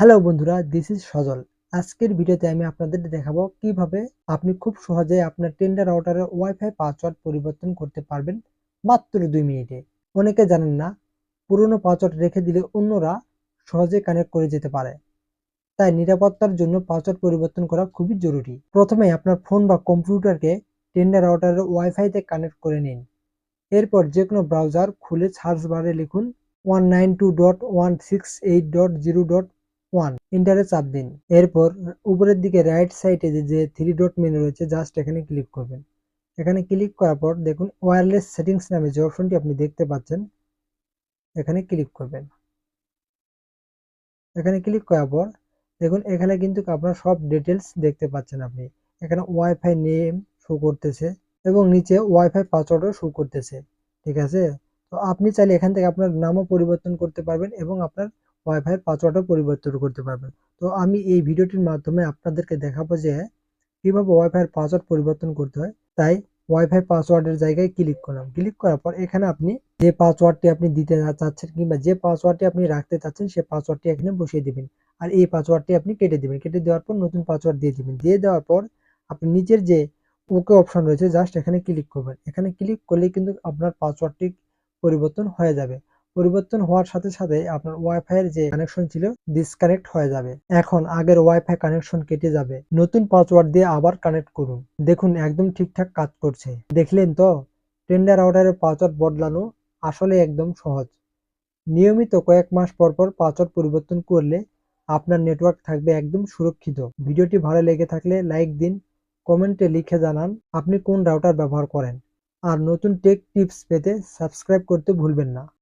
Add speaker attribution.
Speaker 1: Hello বন্ধুরা, this is সজল। আজকের ভিডিওতে আমি আপনাদের দেখাবো কিভাবে আপনি খুব সহজে আপনার টেন্ডার রাউটারের ওয়াইফাই পাসওয়ার্ড পরিবর্তন করতে পারবেন মাত্র 2 মিনিটে। অনেকে জানেন না, পুরনো পাসওয়ার্ড রেখে দিলে অন্যরা সহজে কানেক্ট করে যেতে পারে। তাই নিরাপত্তার জন্য পাসওয়ার্ড পরিবর্তন করা খুবই জরুরি। প্রথমে আপনার ফোন বা কম্পিউটারকে টেন্ডার রাউটারের ওয়াইফাইতে কানেক্ট করে নিন। এরপর যে কোনো ব্রাউজার খুলে সার্চ বারে লিখুন 192.168.0.1, এন্টারে চাপ দিন। এরপর উপরের দিকে রাইট সাইডে যে থ্রি ডট মেনু রয়েছে, জাস্ট এখানে ক্লিক করবেন। এখানে ক্লিক করার পর দেখুন ওয়্যারলেস সেটিংস নামে যে অপশনটি আপনি দেখতে পাচ্ছেন, এখানে ক্লিক করবেন। এখানে ক্লিক করার পর দেখুন এখানে কিন্তু আপনার সব ডিটেলস দেখতে পাচ্ছেন। আপনি এখানে ওয়াইফাই নেম শো করতেছে এবং নিচে ওয়াইফাই পাসওয়ার্ডও শো করতেছে। ঠিক আছে, তো আপনি চাইলে এখান থেকে আপনার নামও পরিবর্তন করতে পারবেন এবং আপনার ওয়াইফাই পরিবর্তন করতে পারবেন। তো আমি এই ভিডিওটির মাধ্যমে আপনাদেরকে দেখাবো যে কিভাবে ওয়াইফাই পাসওয়ার্ড পরিবর্তন করতে হয়। তাই ওয়াইফাই পাসওয়ার্ডের জায়গায় ক্লিক করলাম। ক্লিক করার পর এখানে আপনি যে পাসওয়ার্ডটি আপনি দিতে চাচ্ছেন কিংবা যে পাসওয়ার্ডটি আপনি রাখতে চাচ্ছেন সেই পাসওয়ার্ডটি এখানে বসিয়ে দিবেন। আর এই পাসওয়ার্ডটি আপনি কেটে দিবেন। কেটে দেওয়ার পর নতুন পাসওয়ার্ড দিয়ে দিবেন। দিয়ে দেওয়ার পর আপনি নিচের যে ওকে অপশন রয়েছে, জাস্ট এখানে ক্লিক করবেন। এখানে ক্লিক করলেই কিন্তু আপনার পাসওয়ার্ডটি পরিবর্তন হয়ে যাবে। পরিবর্তন হওয়ার সাথে সাথে আপনার ওয়াইফাই এর যে কানেকশন ছিল ডিসকানেক্ট হয়ে যাবে। এখন আগের ওয়াইফাই কানেকশন কেটে যাবে। নতুন পাসওয়ার্ড দিয়ে আবার কানেক্ট করুন। দেখুন একদম ঠিকঠাক কাজ করছে। দেখলেন তো, টেন্ডার রাউটারের পাসওয়ার্ড বদলানো আসলে একদম সহজ। নিয়মিত কয়েক মাস পর পর পাসওয়ার্ড পরিবর্তন করলে আপনার নেটওয়ার্ক থাকবে একদম সুরক্ষিত। ভিডিওটি ভালো লেগে থাকলে লাইক দিন, কমেন্টে লিখে জানান আপনি কোন রাউটার ব্যবহার করেন। আর নতুন টেক টিপস পেতে সাবস্ক্রাইব করতে ভুলবেন না।